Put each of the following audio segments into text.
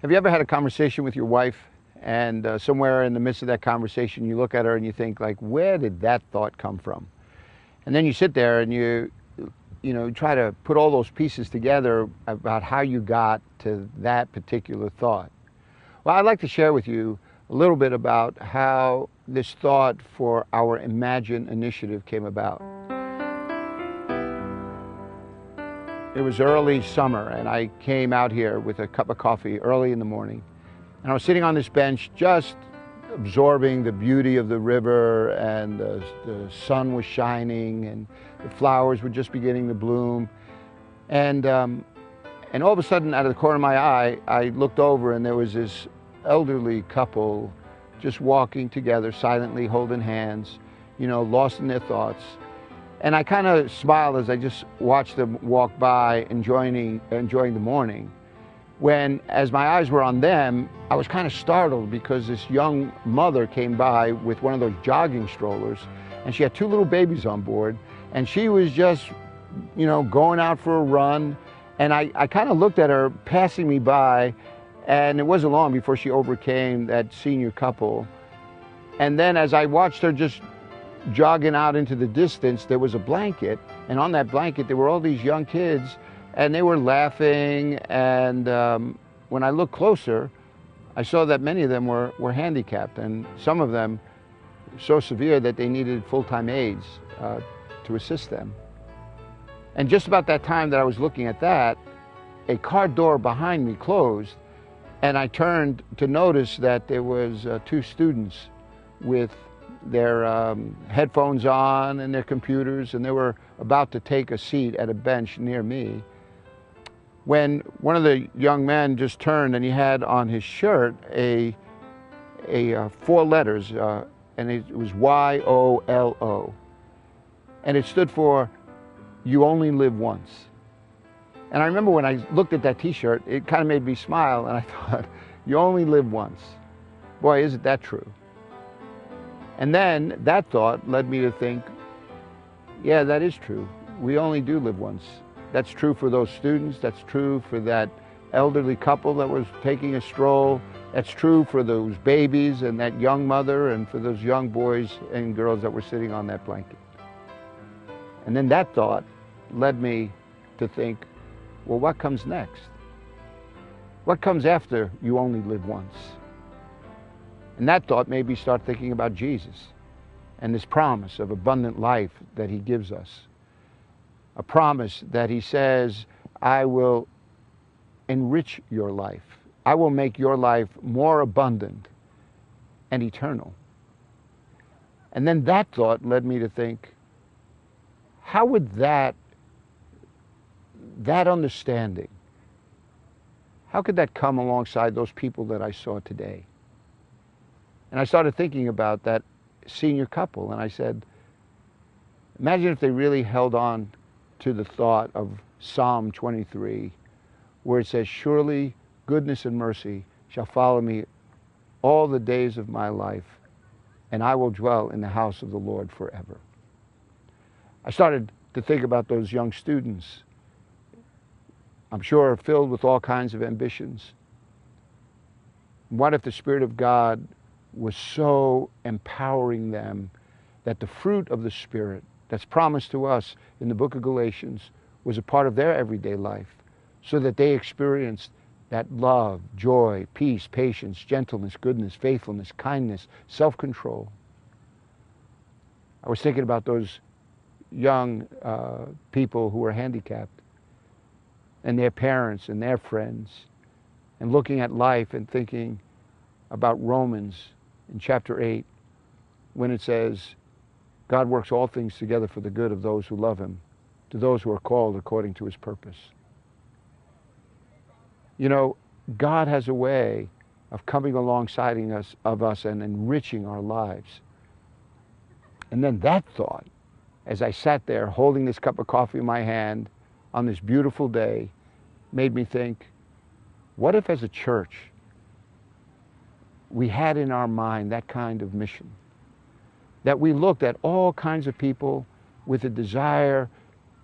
Have you ever had a conversation with your wife and somewhere in the midst of that conversation you look at her and you think, like, where did that thought come from? And then you sit there and you try to put all those pieces together about how you got to that particular thought. Well, I'd like to share with you a little bit about how this thought for our Imagine initiative came about. It was early summer, and I came out here with a cup of coffee early in the morning. And I was sitting on this bench just absorbing the beauty of the river, and the sun was shining, and the flowers were just beginning to bloom. And all of a sudden, out of the corner of my eye, I looked over, and there was this elderly couple just walking together, silently holding hands, lost in their thoughts. And I kind of smiled as I just watched them walk by, enjoying the morning. When, as my eyes were on them, I was kind of startled because this young mother came by with one of those jogging strollers, and she had two little babies on board, and she was just, going out for a run. And I kind of looked at her passing me by, and it wasn't long before she overcame that senior couple. And then as I watched her just jogging out into the distance, there was a blanket, and on that blanket there were all these young kids, and they were laughing. And when I looked closer, I saw that many of them were handicapped, and some of them so severe that they needed full-time aides to assist them. And just about that time that I was looking at that, a car door behind me closed, and I turned to notice that there was two students with their headphones on and their computers, and they were about to take a seat at a bench near me, when one of the young men just turned, and he had on his shirt a four letters, and it was YOLO, and it stood for "You Only Live Once." And I remember when I looked at that t-shirt, it kind of made me smile, and I thought, you only live once. Boy, isn't that true? And then that thought led me to think, yeah, that is true. We only do live once. That's true for those students. That's true for that elderly couple that was taking a stroll. That's true for those babies and that young mother, and for those young boys and girls that were sitting on that blanket. And then that thought led me to think, well, what comes next? What comes after you only live once? And that thought made me start thinking about Jesus and this promise of abundant life that he gives us. A promise that he says, I will enrich your life. I will make your life more abundant and eternal. And then that thought led me to think, how would that understanding, how could that come alongside those people that I saw today? And I started thinking about that senior couple, and I said, imagine if they really held on to the thought of Psalm 23, where it says, surely goodness and mercy shall follow me all the days of my life, and I will dwell in the house of the Lord forever. I started to think about those young students, I'm sure filled with all kinds of ambitions. What if the Spirit of God was so empowering them that the fruit of the Spirit that's promised to us in the book of Galatians was a part of their everyday life, so that they experienced that love, joy, peace, patience, gentleness, goodness, faithfulness, kindness, self-control. I was thinking about those young people who were handicapped, and their parents and their friends, and looking at life and thinking about Romans in chapter 8, when it says, God works all things together for the good of those who love him, to those who are called according to his purpose. God has a way of coming alongside of us and enriching our lives. And then that thought, as I sat there holding this cup of coffee in my hand on this beautiful day, made me think, what if as a church we had in our mind that kind of mission? That we looked at all kinds of people with a desire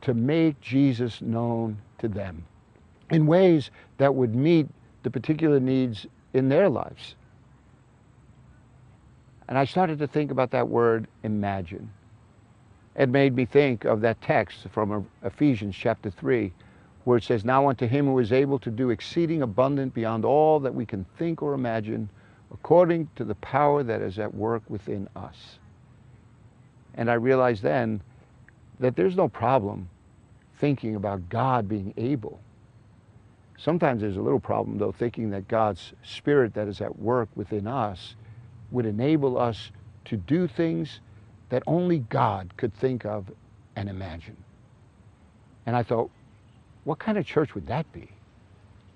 to make Jesus known to them in ways that would meet the particular needs in their lives. And I started to think about that word, imagine. It made me think of that text from Ephesians chapter 3, where it says, now unto him who is able to do exceeding abundant beyond all that we can think or imagine, according to the power that is at work within us. And I realized then that there's no problem thinking about God being able. Sometimes there's a little problem, though, thinking that God's Spirit that is at work within us would enable us to do things that only God could think of and imagine. And I thought, what kind of church would that be?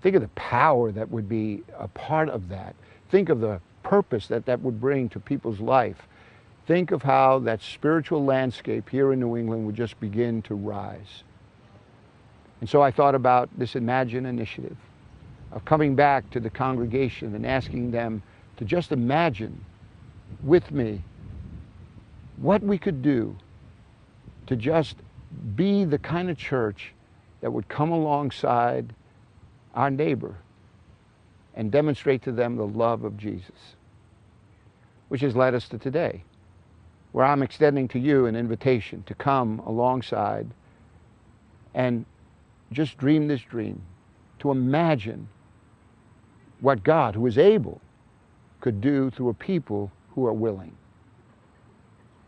Think of the power that would be a part of that. Think of the purpose that that would bring to people's life. Think of how that spiritual landscape here in New England would just begin to rise. And so I thought about this Imagine initiative of coming back to the congregation and asking them to just imagine with me what we could do to just be the kind of church that would come alongside our neighbor and demonstrate to them the love of Jesus, which has led us to today, where I'm extending to you an invitation to come alongside and just dream this dream, to imagine what God, who is able, could do through a people who are willing.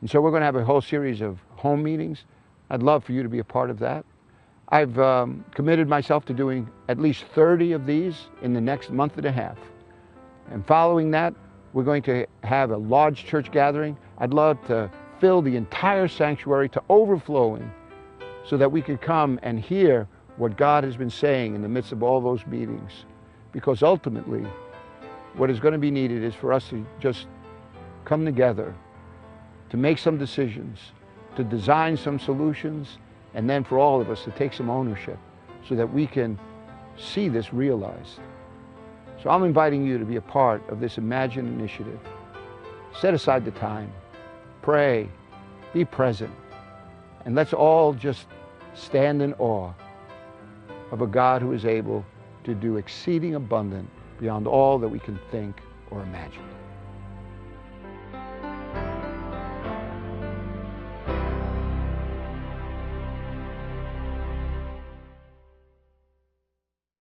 And so we're going to have a whole series of home meetings. I'd love for you to be a part of that. I've committed myself to doing at least 30 of these in the next month and a half. And following that, we're going to have a large church gathering. I'd love to fill the entire sanctuary to overflowing so that we could come and hear what God has been saying in the midst of all those meetings. Because ultimately, what is going to be needed is for us to just come together, to make some decisions, to design some solutions, and then for all of us to take some ownership so that we can see this realized. So I'm inviting you to be a part of this Imagine initiative. Set aside the time, pray, be present, and let's all just stand in awe of a God who is able to do exceeding abundant beyond all that we can think or imagine.